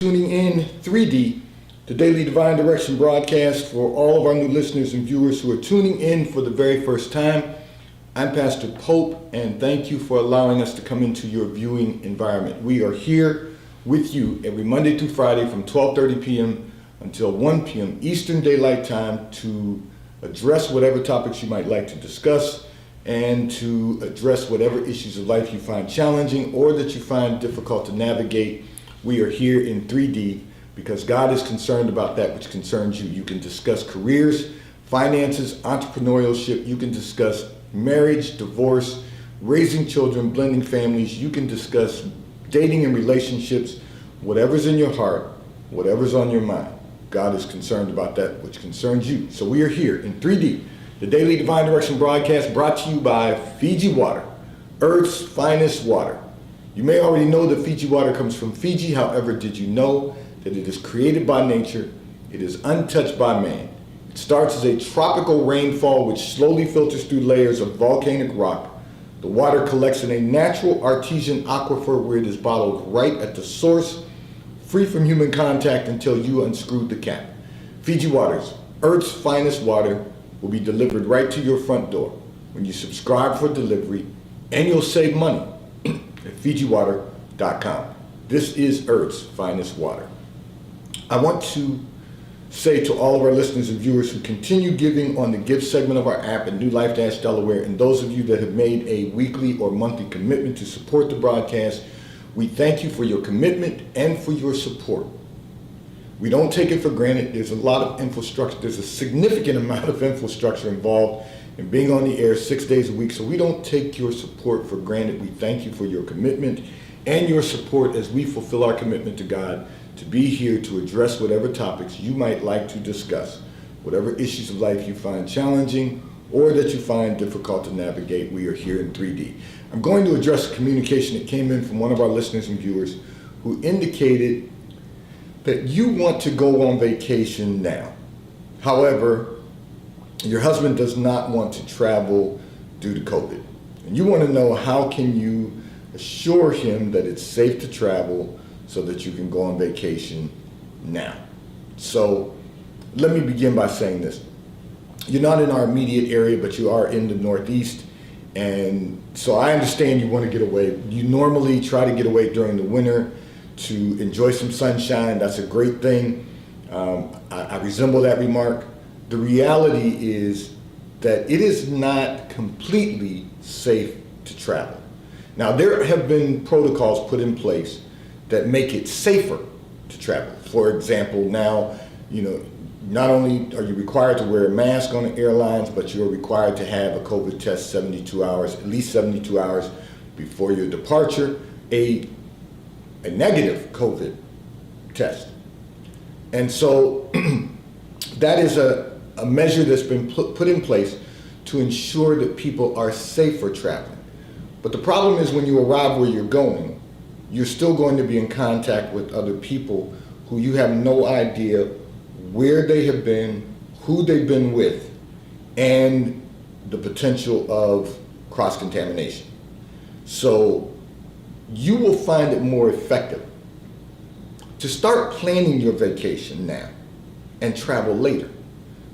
Tuning in 3D, the Daily Divine Direction broadcast for all of our new listeners and viewers who are tuning in for the very first time. I'm Pastor Pope, and thank you for allowing us to come into your viewing environment. We are here with you every Monday through Friday from 12:30 p.m. until 1 p.m. Eastern Daylight Time to address whatever topics you might like to discuss and to address whatever issues of life you find challenging or that you find difficult to navigate. We are here in 3D because God is concerned about that which concerns you. You can discuss careers, finances, entrepreneurship. You can discuss marriage, divorce, raising children, blending families. You can discuss dating and relationships. Whatever's in your heart, whatever's on your mind, God is concerned about that which concerns you. So we are here in 3D, the Daily Divine Direction broadcast brought to you by Fiji Water, Earth's finest water. You may already know that Fiji water comes from Fiji. However, did you know that it is created by nature? It is untouched by man. It starts as a tropical rainfall which slowly filters through layers of volcanic rock. The water collects in a natural artesian aquifer where it is bottled right at the source, free from human contact until you unscrewed the cap. Fiji Waters, Earth's finest water, will be delivered right to your front door when you subscribe for delivery, and you'll save money at FijiWater.com. This is Earth's finest water. I want to say to all of our listeners and viewers who continue giving on the gift segment of our app at New Life Delaware, and those of you that have made a weekly or monthly commitment to support the broadcast, we thank you for your commitment and for your support. We don't take it for granted. There's a lot of infrastructure. There's a significant amount of infrastructure involved in being on the air 6 days a week, so we don't take your support for granted. We thank you for your commitment and your support as we fulfill our commitment to God to be here to address whatever topics you might like to discuss, whatever issues of life you find challenging or that you find difficult to navigate. We are here in 3D. I'm going to address a communication that came in from one of our listeners and viewers who indicated that you want to go on vacation now. However, your husband does not want to travel due to COVID. And you want to know, how can you assure him that it's safe to travel so that you can go on vacation now? So let me begin by saying this. You're not in our immediate area, but you are in the Northeast. And so I understand you want to get away. You normally try to get away during the winter to enjoy some sunshine. That's a great thing. I resemble that remark. The reality is that it is not completely safe to travel. Now, there have been protocols put in place that make it safer to travel. For example, now, not only are you required to wear a mask on the airlines, but you're required to have a COVID test 72 hours, at least 72 hours before your departure, a negative COVID test. And so that is a measure that's been put in place to ensure that people are safe for traveling. But the problem is, when you arrive where you're going, you're still going to be in contact with other people who you have no idea where they have been, who they've been with, and the potential of cross-contamination. So you will find it more effective to start planning your vacation now and travel later.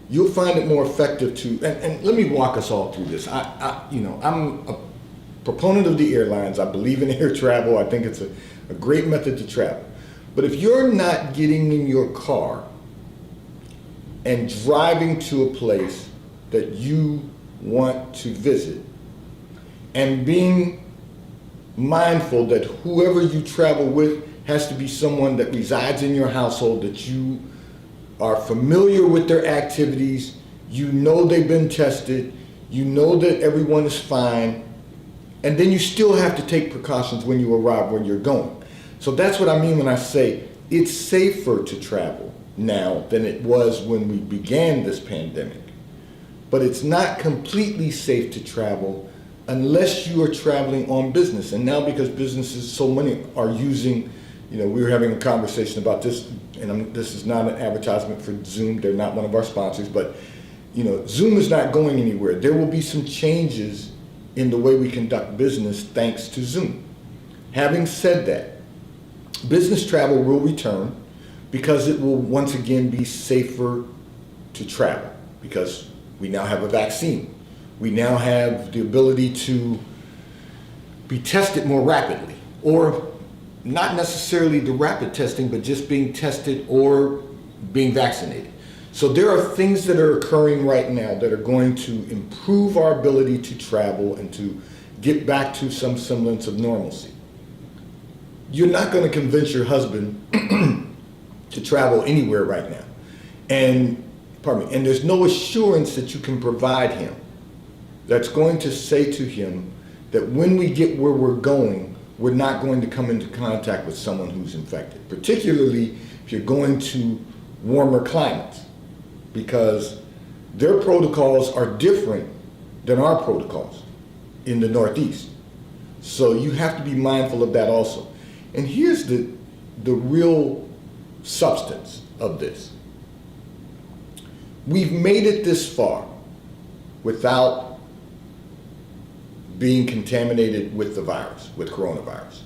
You'll find it more effective to, and let me walk us all through this. I'm a proponent of the airlines. I believe in air travel. I think it's a great method to travel. But if you're not getting in your car and driving to a place that you want to visit, and being mindful that whoever you travel with has to be someone that resides in your household, that you are familiar with their activities, you know they've been tested, you know that everyone is fine, and then you still have to take precautions when you arrive where you're going. So that's what I mean when I say it's safer to travel now than it was when we began this pandemic. But it's not completely safe to travel unless you are traveling on business. And now, because businesses, so many are using, we were having a conversation about this, and this is not an advertisement for Zoom. They're not one of our sponsors, but Zoom is not going anywhere. There will be some changes in the way we conduct business thanks to Zoom. Having said that, Business travel will return because it will once again be safer to travel because we now have a vaccine. We now have the ability to be tested more rapidly, or not necessarily the rapid testing, but just being tested or being vaccinated. So there are things that are occurring right now that are going to improve our ability to travel and to get back to some semblance of normalcy. You're not going to convince your husband to travel anywhere right now. And there's no assurance that you can provide him that's going to say to him that when we get where we're going, we're not going to come into contact with someone who's infected, particularly if you're going to warmer climates, because their protocols are different than our protocols in the Northeast. So you have to be mindful of that also. And here's the real substance of this. We've made it this far without being contaminated with the virus, with coronavirus.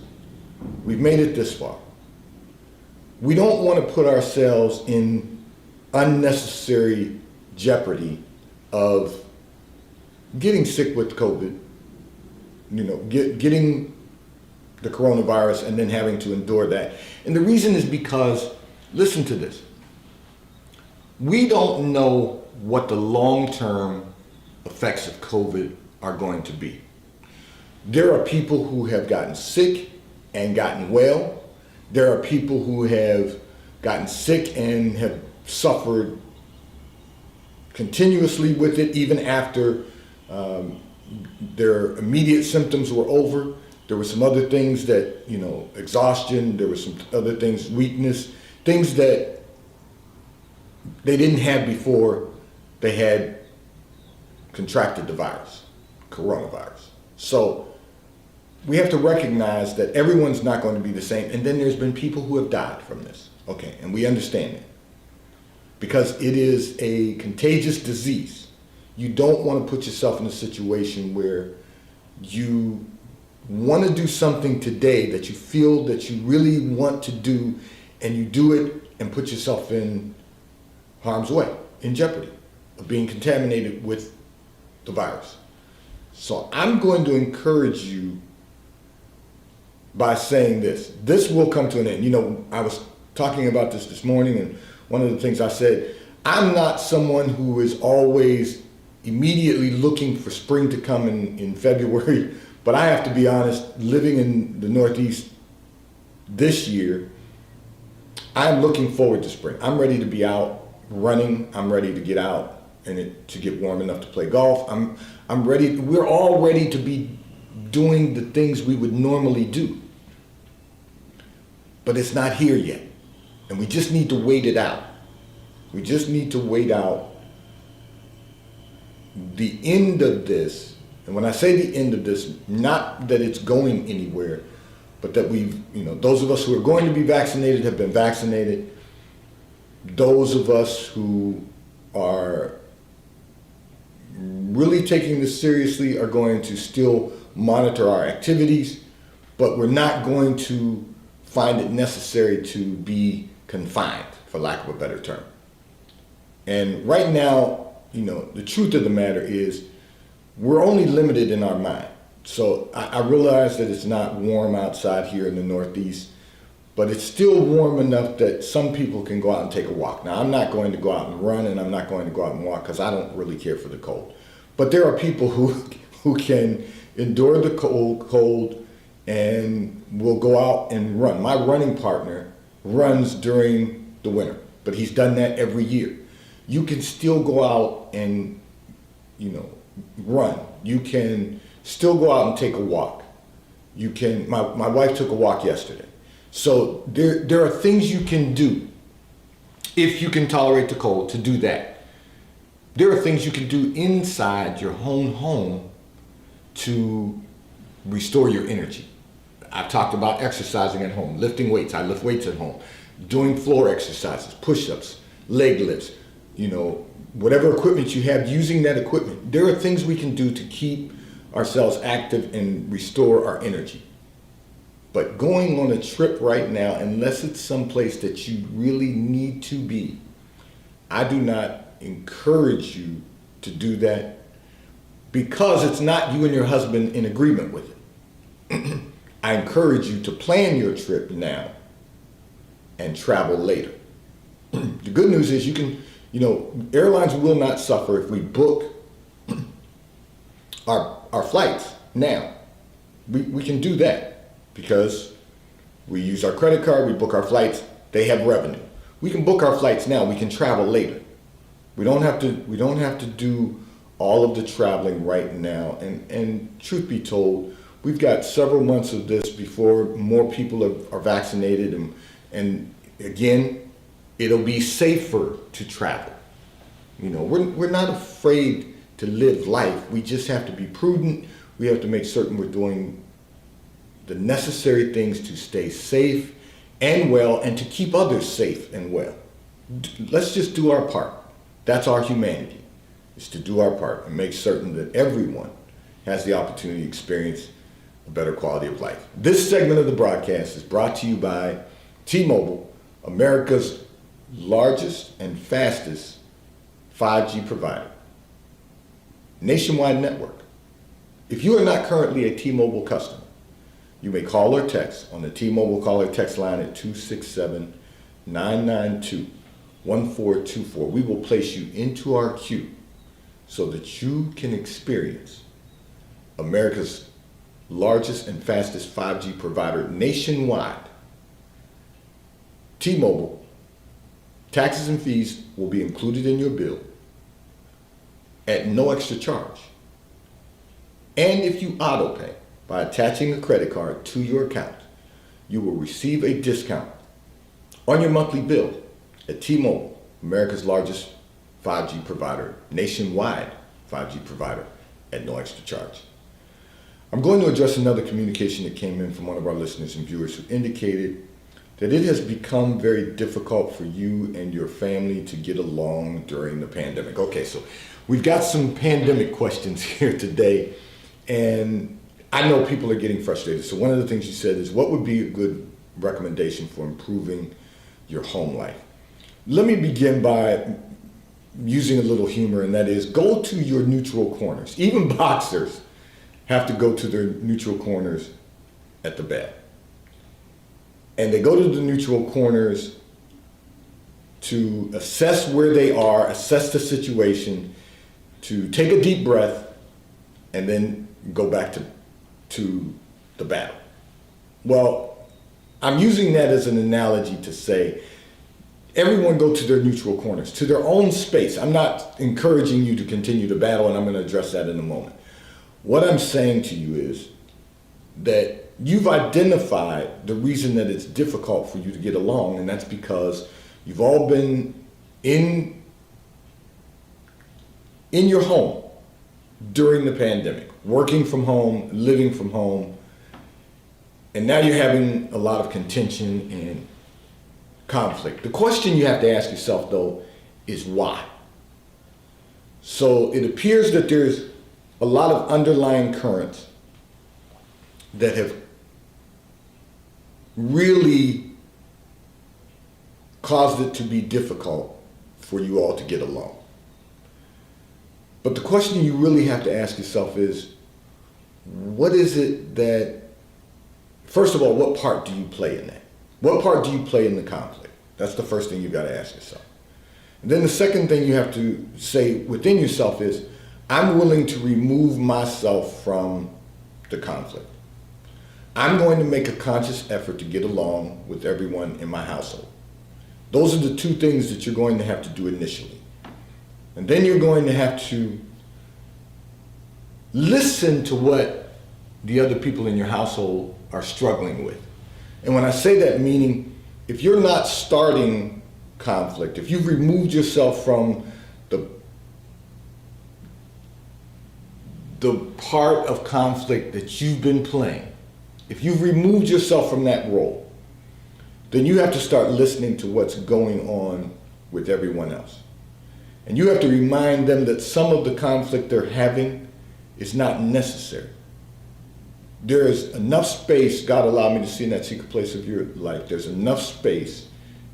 We've made it this far. We don't want to put ourselves in unnecessary jeopardy of getting sick with COVID, getting the coronavirus and then having to endure that. And the reason is because, listen to this, we don't know what the long-term effects of COVID are going to be. There are people who have gotten sick and gotten well. There are people who have gotten sick and have suffered continuously with it, even after their immediate symptoms were over. There were some other things that, exhaustion, there were some other things, weakness, things that they didn't have before they had contracted the virus, coronavirus. So we have to recognize that everyone's not going to be the same. And then there's been people who have died from this. Okay, and we understand it. Because it is a contagious disease. You don't want to put yourself in a situation where you want to do something today that you feel that you really want to do, and you do it and put yourself in harm's way, in jeopardy of being contaminated with the virus. So I'm going to encourage you by saying this. This will come to an end. I was talking about this morning, and one of the things I said, I'm not someone who is always immediately looking for spring to come in February, but I have to be honest, living in the Northeast this year, I'm looking forward to spring. I'm ready to be out running. I'm ready to get out and to get warm enough to play golf. I'm ready. We're all ready to be doing the things we would normally do. But it's not here yet. And we just need to wait it out. We just need to wait out the end of this. And when I say the end of this, not that it's going anywhere, but that those of us who are going to be vaccinated have been vaccinated. Those of us who are really taking this seriously are going to still monitor our activities, but we're not going to find it necessary to be confined, for lack of a better term. And right now, the truth of the matter is we're only limited in our mind. So I realize that it's not warm outside here in the Northeast, but it's still warm enough that some people can go out and take a walk. Now, I'm not going to go out and run, and I'm not going to go out and walk because I don't really care for the cold. But there are people who can endure the cold and will go out and run. My running partner runs during the winter, but he's done that every year. You can still go out and, run. You can still go out and take a walk. You can, my wife took a walk yesterday. So there are things you can do if you can tolerate the cold to do that. There are things you can do inside your own home to restore your energy. I've talked about exercising at home, lifting weights. I lift weights at home, doing floor exercises, push-ups, leg lifts, whatever equipment you have, using that equipment. There are things we can do to keep ourselves active and restore our energy. But going on a trip right now, unless it's someplace that you really need to be, I do not encourage you to do that because it's not you and your husband in agreement with it. I encourage you to plan your trip now and travel later. The good news is airlines will not suffer if we book our flights now. We can do that because we use our credit card, we book our flights, they have revenue. We can book our flights now, we can travel later. We don't have to do all of the traveling right now. And truth be told, we've got several months of this before more people are vaccinated, and again, it'll be safer to travel. We're not afraid to live life. We just have to be prudent. We have to make certain we're doing the necessary things to stay safe and well and to keep others safe and well. Let's just do our part. That's our humanity, is to do our part and make certain that everyone has the opportunity to experience a better quality of life. This segment of the broadcast is brought to you by T-Mobile, America's largest and fastest 5G provider. Nationwide network. If you are not currently a T-Mobile customer, you may call or text on the T-Mobile call or text line at 267-992-1424. We will place you into our queue so that you can experience America's largest and fastest 5G provider nationwide. T-Mobile, taxes and fees will be included in your bill at no extra charge. And if you auto pay by attaching a credit card to your account, you will receive a discount on your monthly bill at T-Mobile, America's largest 5G provider, nationwide 5G provider at no extra charge. I'm going to address another communication that came in from one of our listeners and viewers who indicated that it has become very difficult for you and your family to get along during the pandemic. Okay, so we've got some pandemic questions here today, and I know people are getting frustrated. So one of the things you said is, what would be a good recommendation for improving your home life? Let me begin by using a little humor, and that is, go to your neutral corners. Even boxers have to go to their neutral corners at the bed. And they go to the neutral corners to assess where they are, assess the situation, to take a deep breath, and then go back to the battle. Well, I'm using that as an analogy to say, everyone go to their neutral corners, to their own space. I'm not encouraging you to continue to battle, and I'm going to address that in a moment. What I'm saying to you is that you've identified the reason that it's difficult for you to get along, and that's because you've all been in your home during the pandemic, working from home, living from home, and now you're having a lot of contention and conflict. The question you have to ask yourself, though, is why? So it appears that there's a lot of underlying currents that have really caused it to be difficult for you all to get along. But the question you really have to ask yourself is, what is it that, first of all, what part do you play in that? What part do you play in the conflict? That's the first thing you've got to ask yourself. And then the second thing you have to say within yourself is, I'm willing to remove myself from the conflict. I'm going to make a conscious effort to get along with everyone in my household. Those are the two things that you're going to have to do initially. And then you're going to have to listen to what the other people in your household are struggling with. And when I say that, meaning if you're not starting conflict, if you've removed yourself from the part of conflict that you've been playing, if you've removed yourself from that role, then you have to start listening to what's going on with everyone else. And you have to remind them that some of the conflict they're having is not necessary. There's enough space, God allowed me to see in that secret place of your life, there's enough space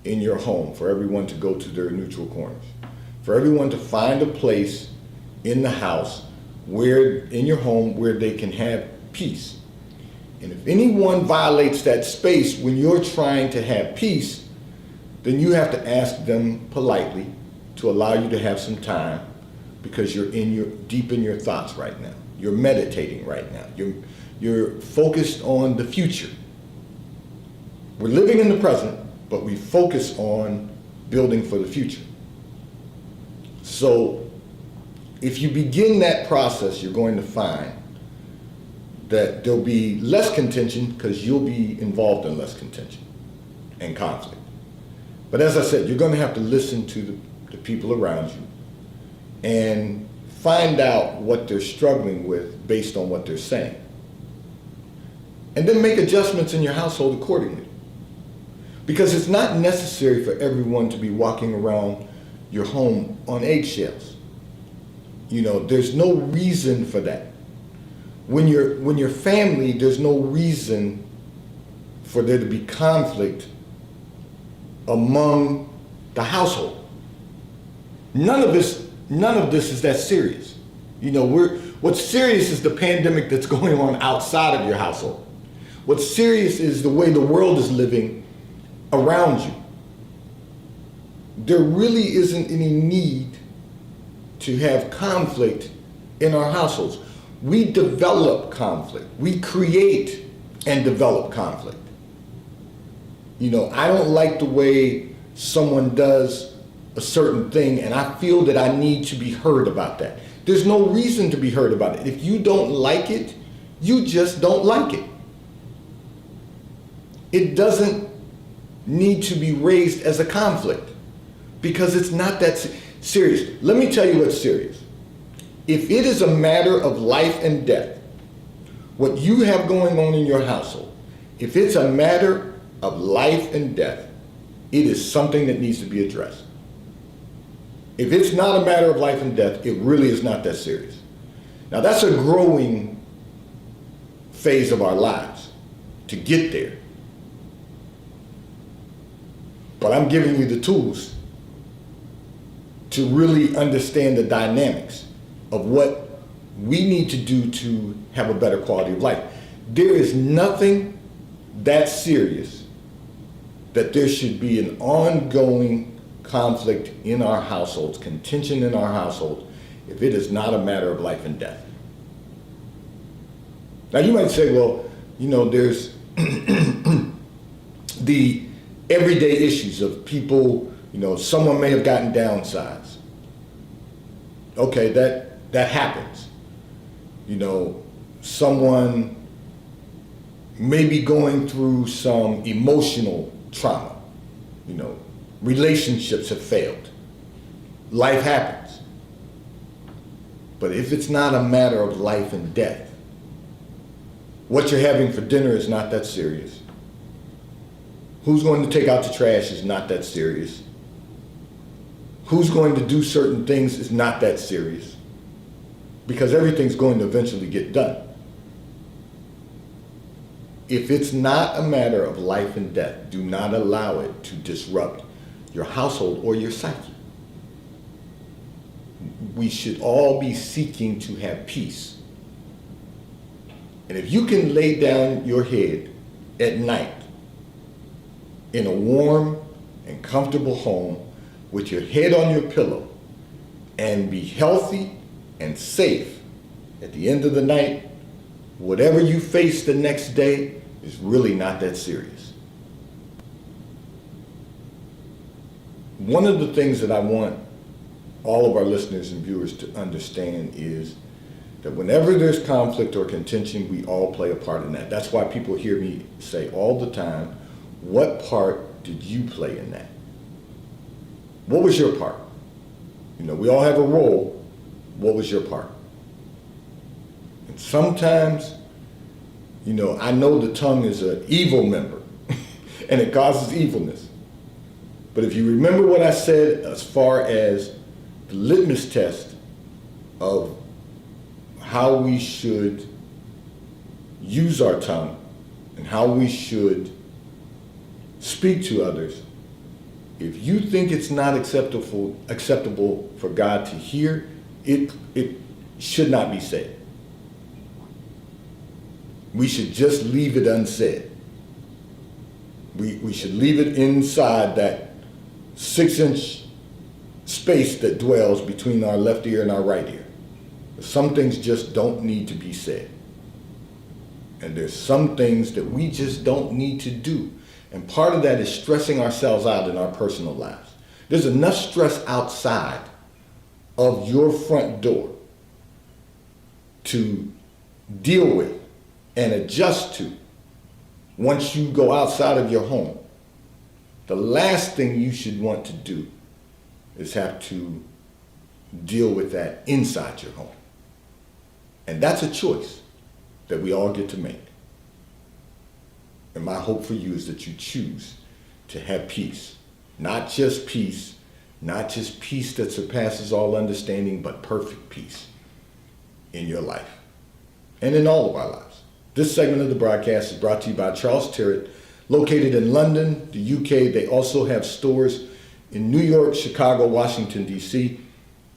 in your home for everyone to go to their neutral corners, for everyone to find a place in the house in your home where they can have peace. And if anyone violates that space when you're trying to have peace, then you have to ask them politely to allow you to have some time, because you're deep in your thoughts right now. You're meditating right now. You're focused on the future. We're living in the present, but we focus on building for the future. So if you begin that process, you're going to find that there'll be less contention, because you'll be involved in less contention and conflict. But as I said, you're going to have to listen to the people around you and find out what they're struggling with based on what they're saying. And then make adjustments in your household accordingly. Because it's not necessary for everyone to be walking around your home on eggshells. There's no reason for that. When you're family, there's no reason for there to be conflict among the household. None of this is that serious. What's serious is the pandemic that's going on outside of your household. What's serious is the way the world is living around you. There really isn't any need to have conflict in our households. We develop conflict. We create and develop conflict. I don't like the way someone does a certain thing, and I feel that I need to be heard about that. There's no reason to be heard about it. If you don't like it, you just don't like it. It doesn't need to be raised as a conflict, because it's not that serious. Let me tell you what's serious. If it is a matter of life and death, what you have going on in your household, if it's a matter of life and death, it is something that needs to be addressed. If it's not a matter of life and death, it really is not that serious. Now, that's a growing phase of our lives to get there. But I'm giving you the tools to really understand the dynamics of what we need to do to have a better quality of life. There is nothing that serious that there should be an ongoing conflict in our households, contention in our household, if it is not a matter of life and death. Now you might say, well, there's the everyday issues of people, someone may have gotten downsized. Okay, that happens. Someone may be going through some emotional trauma. Relationships have failed. Life happens. But if it's not a matter of life and death, what you're having for dinner is not that serious. Who's going to take out the trash is not that serious. Who's going to do certain things is not that serious, because everything's going to eventually get done. If it's not a matter of life and death, do not allow it to disrupt your household or your psyche. We should all be seeking to have peace. And if you can lay down your head at night in a warm and comfortable home with your head on your pillow and be healthy and safe at the end of the night, whatever you face the next day is really not that serious. One of the things that I want all of our listeners and viewers to understand is that whenever there's conflict or contention, we all play a part in that. That's why people hear me say all the time, what part did you play in that? What was your part? We all have a role. What was your part? And sometimes, I know the tongue is an evil member and it causes evilness. But if you remember what I said as far as the litmus test of how we should use our tongue and how we should speak to others, if you think it's not acceptable for God to hear, it should not be said. We should just leave it unsaid. We should leave it inside that 6-inch space that dwells between our left ear and our right ear. Some things just don't need to be said. And there's some things that we just don't need to do. And part of that is stressing ourselves out in our personal lives. There's enough stress outside of your front door to deal with and adjust to once you go outside of your home. The last thing you should want to do is have to deal with that inside your home. And that's a choice that we all get to make. And my hope for you is that you choose to have peace. Not just peace that surpasses all understanding, but perfect peace in your life and in all of our lives. This segment of the broadcast is brought to you by Charles Tyrwhitt, located in London, the UK. They also have stores in New York, Chicago, Washington, D.C.,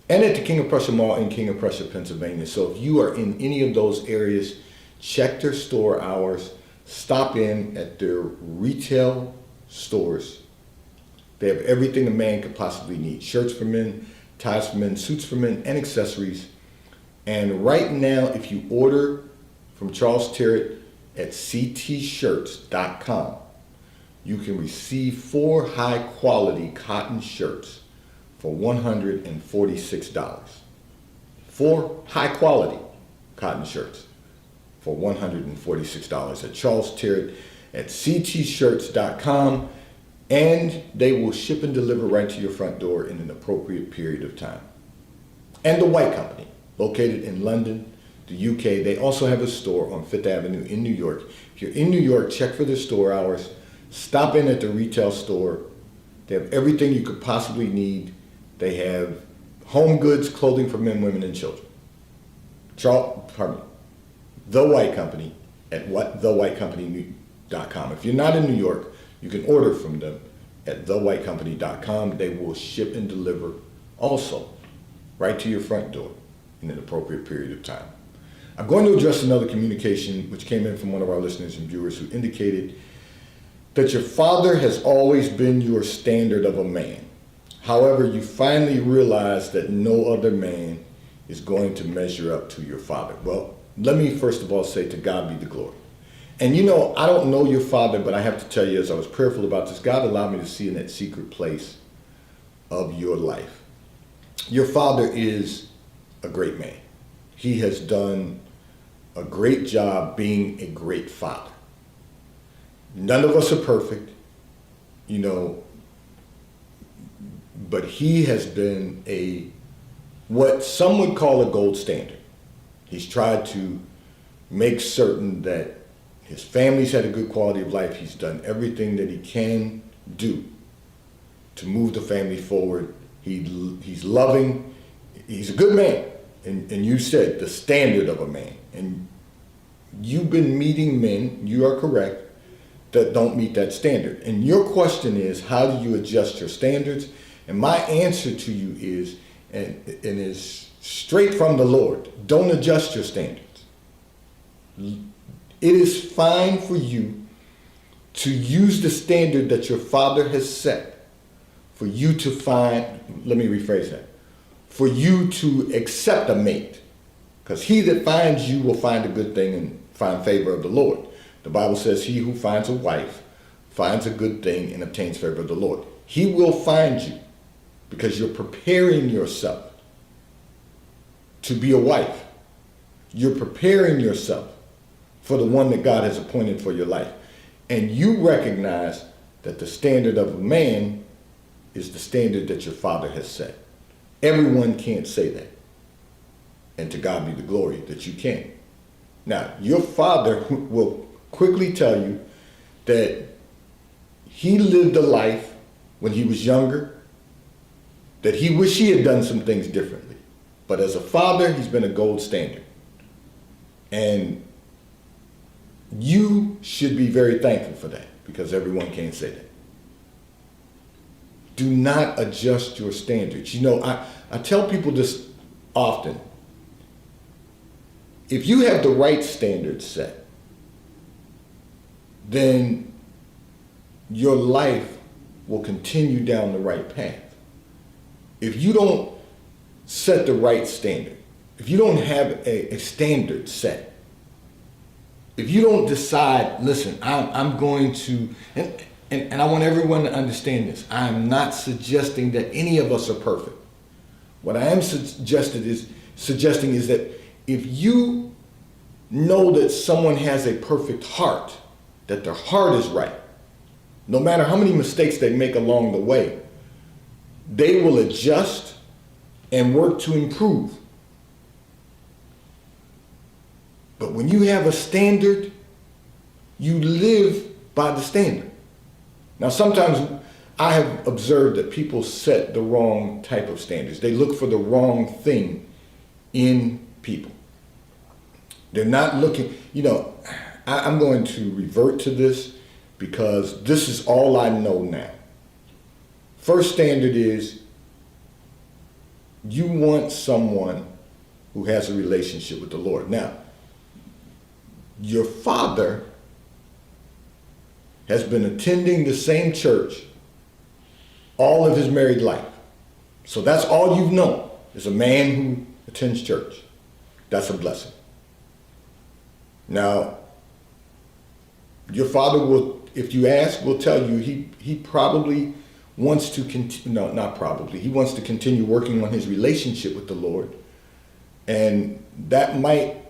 and at the King of Prussia Mall in King of Prussia, Pennsylvania. So if you are in any of those areas, check their store hours. Stop in at their retail stores. They have everything a man could possibly need. Shirts for men, ties for men, suits for men, and accessories. And right now, if you order from Charles Tyrwhitt at ctshirts.com, you can receive 4 high-quality cotton shirts for $146. 4 high-quality cotton shirts for $146 at Charles Tyrwhitt at ctshirts.com, and they will ship and deliver right to your front door in an appropriate period of time. And The White Company, located in London, the UK, they also have a store on Fifth Avenue in New York. If you're in New York, check for their store hours. Stop in at the retail store. They have everything you could possibly need. They have home goods, clothing for men, women, and children. The White Company at thewhitecompany.com. If you're not in New York, you can order from them at thewhitecompany.com. They will ship and deliver also right to your front door in an appropriate period of time. I'm going to address another communication which came in from one of our listeners and viewers who indicated that your father has always been your standard of a man. However, you finally realize that no other man is going to measure up to your father. Well, let me first of all say, to God be the glory. And I don't know your father, but I have to tell you, as I was prayerful about this, God allowed me to see in that secret place of your life. Your father is a great man. He has done a great job being a great father. None of us are perfect, but he has been what some would call a gold standard. He's tried to make certain that his family's had a good quality of life. He's done everything that he can do to move the family forward. He's loving. He's a good man. And you said the standard of a man. And you've been meeting men, you are correct, that don't meet that standard. And your question is, how do you adjust your standards? And my answer to you is, and is straight from the Lord, don't adjust your standards. It is fine for you to use the standard that your father has set for you to let me rephrase that, for you to accept a mate. Because he that finds you will find a good thing and find favor of the Lord. The Bible says he who finds a wife finds a good thing and obtains favor of the Lord. He will find you because you're preparing yourself to be a wife. You're preparing yourself for the one that God has appointed for your life. And you recognize that the standard of a man is the standard that your father has set. Everyone can't say that. And to God be the glory that you can. Now, your father will quickly tell you that he lived a life when he was younger, that he wished he had done some things differently. But as a father, he's been a gold standard. And You should be very thankful for that, because everyone can't say that. Do not adjust your standards. I tell people this often. If you have the right standards set, then your life will continue down the right path. If you don't set the right standard, if you don't have a standard set, if you don't decide, listen, I'm going to, and I want everyone to understand this. I'm not suggesting that any of us are perfect. What I am suggesting is that if you know that someone has a perfect heart, that their heart is right, no matter how many mistakes they make along the way, they will adjust and work to improve. But when you have a standard, you live by the standard. Now, sometimes I have observed that people set the wrong type of standards. They look for the wrong thing in people. They're not looking, I'm going to revert to this because this is all I know now. First standard is you want someone who has a relationship with the Lord. Now, your father has been attending the same church all of his married life. So that's all you've known, is a man who attends church. That's a blessing. Now, your father will, if you ask, will tell you he probably wants to he wants to continue working on his relationship with the Lord. And that might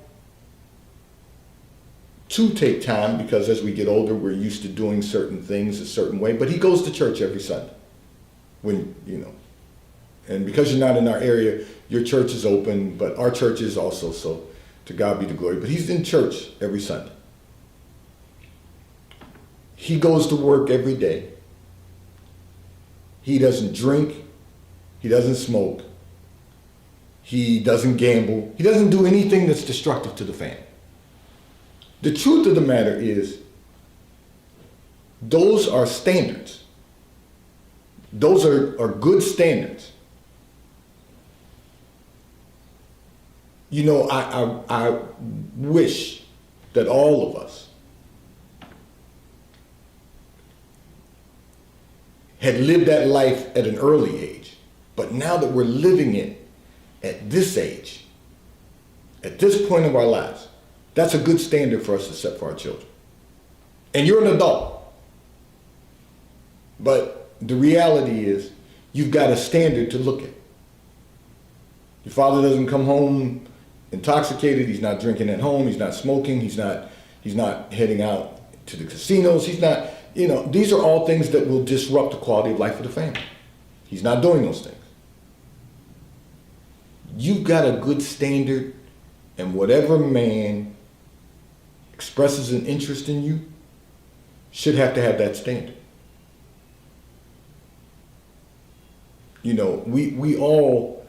to take time, because as we get older, we're used to doing certain things a certain way. But he goes to church every Sunday. And because you're not in our area, your church is open, but our church is also, so to God be the glory. But he's in church every Sunday. He goes to work every day. He doesn't drink. He doesn't smoke. He doesn't gamble. He doesn't do anything that's destructive to the family. The truth of the matter is, those are standards. Those are good standards. I wish that all of us had lived that life at an early age. But now that we're living it at this age, at this point of our lives, that's a good standard for us to set for our children. And you're an adult. But the reality is, you've got a standard to look at. Your father doesn't come home intoxicated. He's not drinking at home. He's not smoking. He's not heading out to the casinos. He's not, these are all things that will disrupt the quality of life of the family. He's not doing those things. You've got a good standard, and whatever man expresses an interest in you should have to have that standard. We all,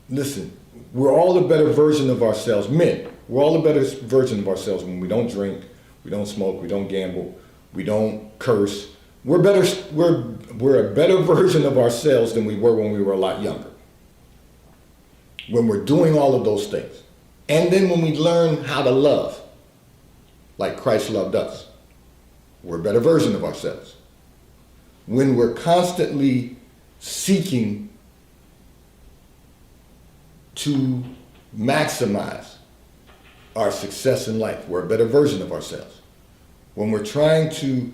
listen, we're all a better version of ourselves. Men, we're all a better version of ourselves when we don't drink, we don't smoke, we don't gamble, we don't curse. We're a better version of ourselves than we were when we were a lot younger. When we're doing all of those things. And then when we learn how to love, like Christ loved us, we're a better version of ourselves. When we're constantly seeking to maximize our success in life, we're a better version of ourselves. When we're trying to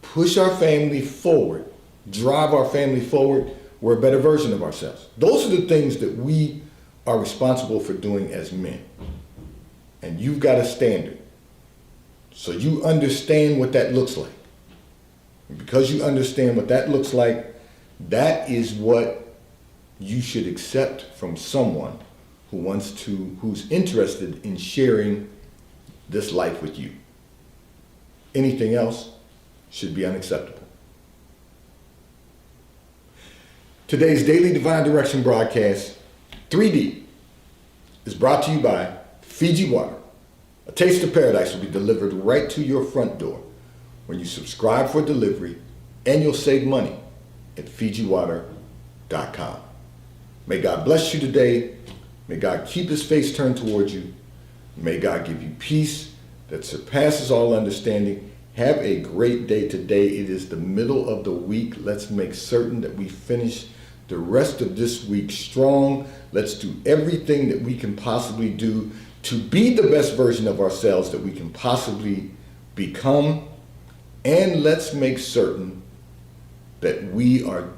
push our family forward, drive our family forward, we're a better version of ourselves. Those are the things that we are responsible for doing as men. And you've got a standard. So you understand what that looks like. And because you understand what that looks like, that is what you should accept from someone who's interested in sharing this life with you. Anything else should be unacceptable. Today's Daily Divine Direction broadcast, 3D, is brought to you by Fiji Water, A Taste of Paradise will be delivered right to your front door when you subscribe for delivery, and you'll save money at FijiWater.com. May God bless you today. May God keep his face turned towards you. May God give you peace that surpasses all understanding. Have a great day today. It is the middle of the week. Let's make certain that we finish the rest of this week strong. Let's do everything that we can possibly do to be the best version of ourselves that we can possibly become. And let's make certain that we are